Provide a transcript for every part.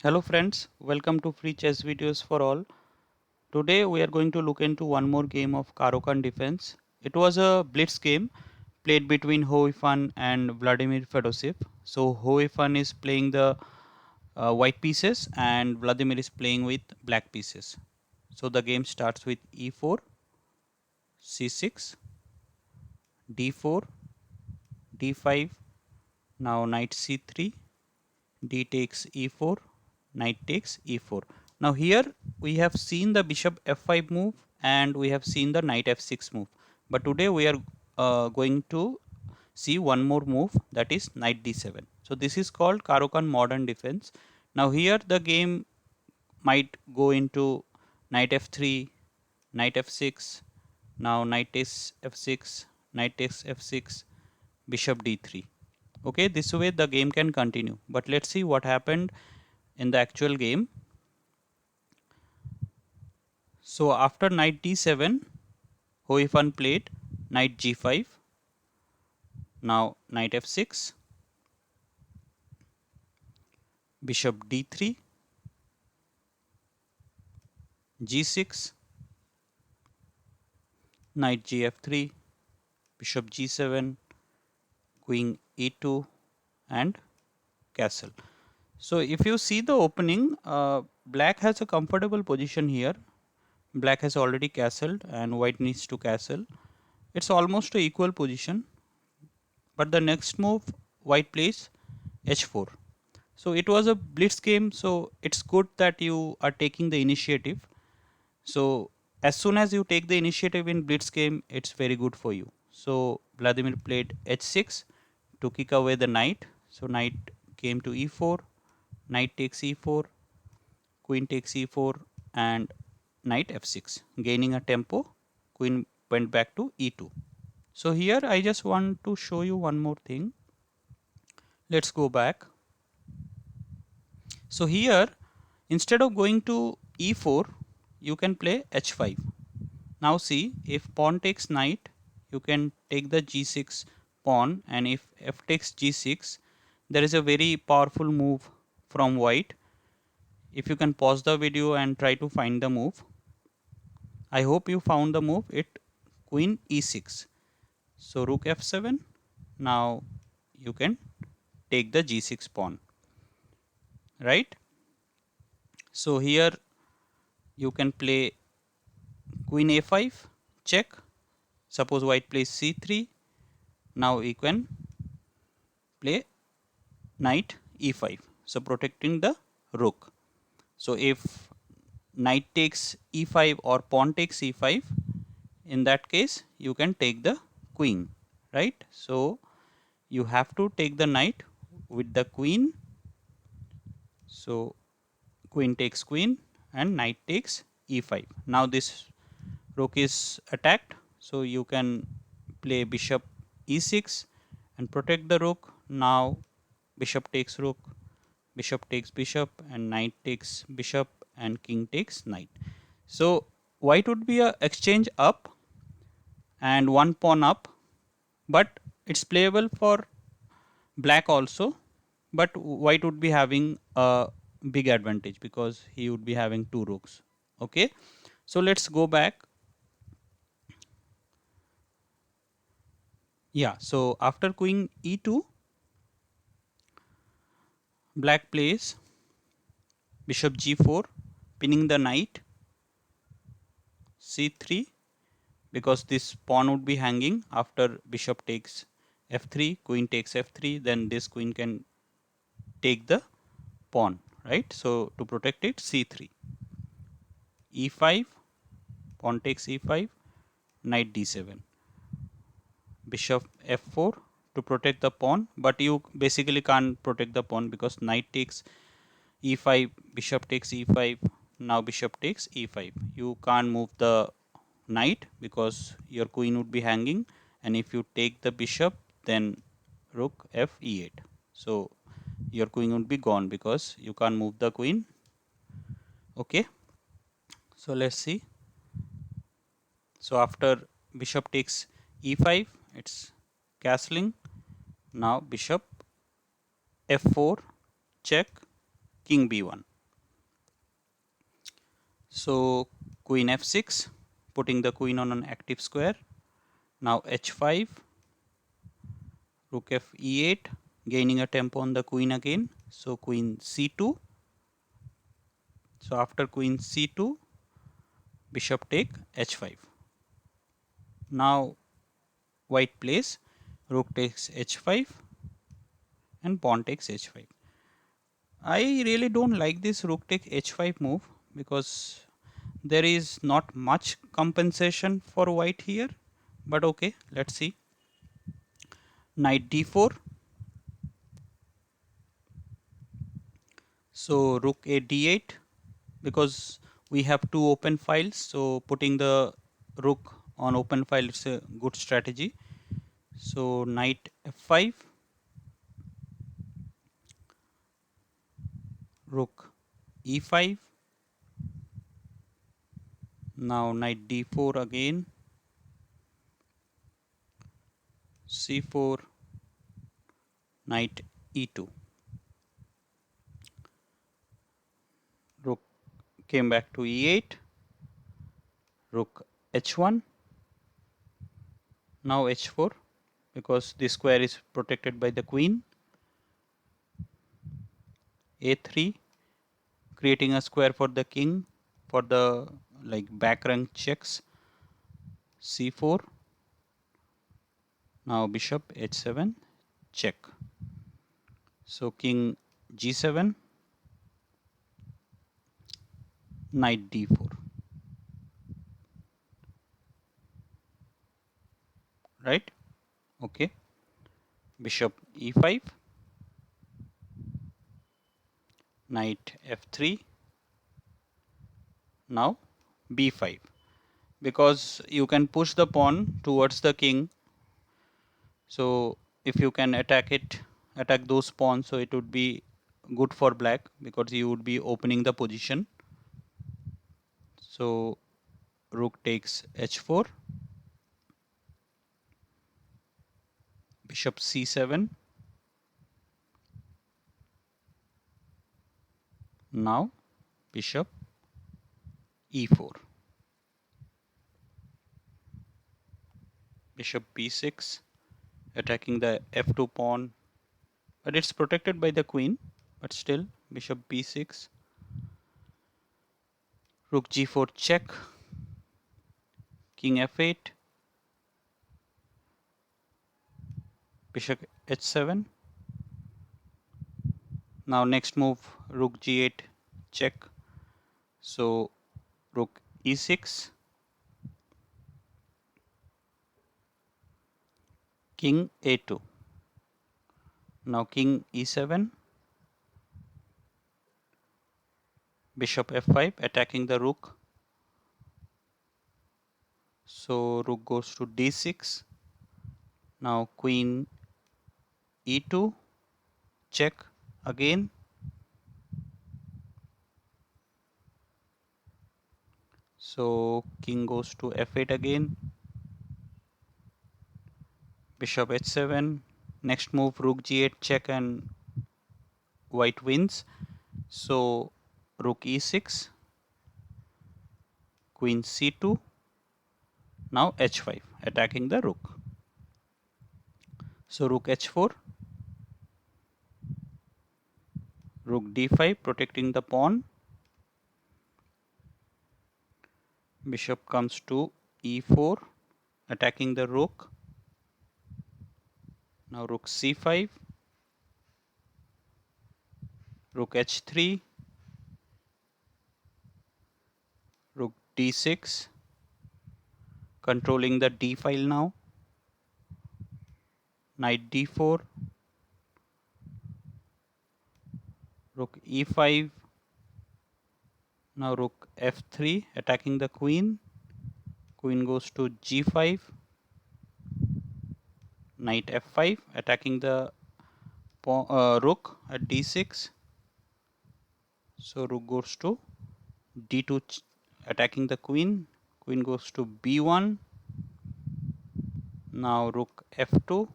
Hello friends, welcome to free chess videos for all. Today we are going to look into one more game of Caro-Kann defense. It was a blitz game played between Hou Yifan and Vladimir Fedoseev. So Hou Yifan is playing the white pieces and Vladimir is playing with black pieces. So the game starts with e4, c6, d4, d5, now knight c3, d takes e4, knight takes e4. Now here we have seen the bishop f5 move and we have seen the knight f6 move. But today we are going to see one more move, that is knight d7. So this is called Caro-Kann modern defense. Now here the game might go into knight f3, knight f6, now knight takes f6, knight takes f6, bishop d3. Okay, this way the game can continue, but let's see what happened in the actual game. So after knight d7, Hou Yifan played knight g5, now knight f6, bishop d3, g6, knight gf3, bishop g7, queen e2 and castle. So if you see the opening, black has a comfortable position here. Black has already castled and white needs to castle. It's almost a equal position, but the next move white plays h4. So it was a blitz game, so it's good that you are taking the initiative. So as soon as you take the initiative in blitz game, it's very good for you. So Vladimir played h6 to kick away the knight. So knight came to e4, knight takes e4, queen takes e4 and knight f6, gaining a tempo. Queen went back to e2. So here I just want to show you one more thing. Let's go back. So here instead of going to e4, you can play h5. Now see, if pawn takes knight, you can take the g6 pawn, and if f takes g6, there is a very powerful move from white. If you can pause the video and try to find the move. I hope you found the move. It queen e6. So rook f7. Now you can take the g6 pawn, right? So here you can play queen a5 check. Suppose white plays c3. Now you can play knight e5. So protecting the rook. So if knight takes e5 or pawn takes e5, in that case you can take the queen, right? So you have to take the knight with the queen. So queen takes queen and knight takes e5. Now this rook is attacked, so you can play bishop e6 and protect the rook. Now bishop takes rook, bishop takes bishop, and knight takes bishop, and king takes knight. So white would be a exchange up and one pawn up, but it's playable for black also, but white would be having a big advantage because he would be having two rooks. Okay, so let's go back. Yeah, so after queen e2, black plays bishop g4, pinning the knight, c3, because this pawn would be hanging after bishop takes f3, queen takes f3, then this queen can take the pawn, right? So to protect it, c3, e5, pawn takes e5, knight d7, bishop f4 to protect the pawn, but you basically can't protect the pawn because knight takes e5, bishop takes e5, now bishop takes e5. You can't move the knight because your queen would be hanging, and if you take the bishop, then rook f e8. So your queen would be gone because you can't move the queen. Okay, so let's see. So after bishop takes e5, it's castling. Now bishop f4 check, king b1. So queen f6, putting the queen on an active square. Now h5, rook f e8, gaining a tempo on the queen again. So queen c2. So after queen c2, bishop take h5. Now white plays rook takes h5 and pawn takes h5. I really don't like this rook take h5 move because there is not much compensation for white here, but okay, let's see. Knight d4. So rook a d8, because we have two open files, so putting the rook on open file is a good strategy. So knight f5, rook e5. Now knight d4 again, c4, knight e2. Rook came back to e8, rook h1, now h4, because the square is protected by the queen. a3, creating a square for the king for the like back rank checks. c4, now bishop h7, check. So king g7, knight d4, right? Okay, bishop e5, knight f3, now b5, because you can push the pawn towards the king. So if you can attack those pawns, so it would be good for black because you would be opening the position. So rook takes h4, bishop c7, now bishop e4, bishop b6, attacking the f2 pawn, but it's protected by the queen, but still bishop b6, rook g4 check, king f8, bishop h7. Now next move, rook g8 check, so rook e6, king a2, now king e7, bishop f5, attacking the rook, so rook goes to d6, now queen e2, check again, so king goes to f8 again, bishop h7, next move rook g8 check and white wins, so rook e6, queen c2, now h5, attacking the rook, so rook h4, rook d5, protecting the pawn, bishop comes to e4, attacking the rook, now rook c5, rook h3, rook d6, controlling the d file now, knight d4, rook e5, now rook f3, attacking the queen, queen goes to g5, knight f5, attacking the rook at d6, so rook goes to d2, attacking the queen, queen goes to b1, now rook f2,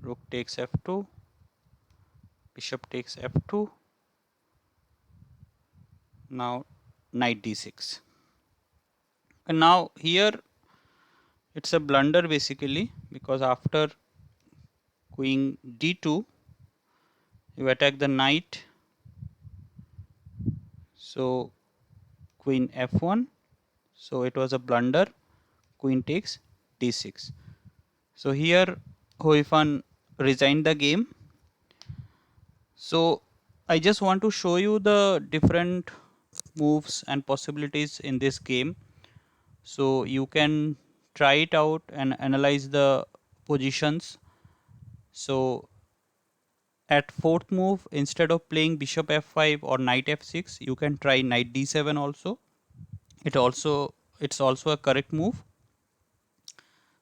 rook takes f2, bishop takes f2, now knight d6. And now here it's a blunder basically, because after queen d2 you attack the knight, so queen f1, so it was a blunder, queen takes d6. So here Hou Yifan resigned the game. So I just want to show you the different moves and possibilities in this game, so you can try it out and analyze the positions. So at fourth move, instead of playing bishop f5 or knight f6, you can try knight d7 also. It's also a correct move.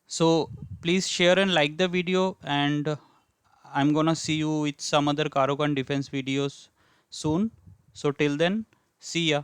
So please share and like the video, and I'm gonna see you with some other Caro Kann defense videos soon. So till then, see ya.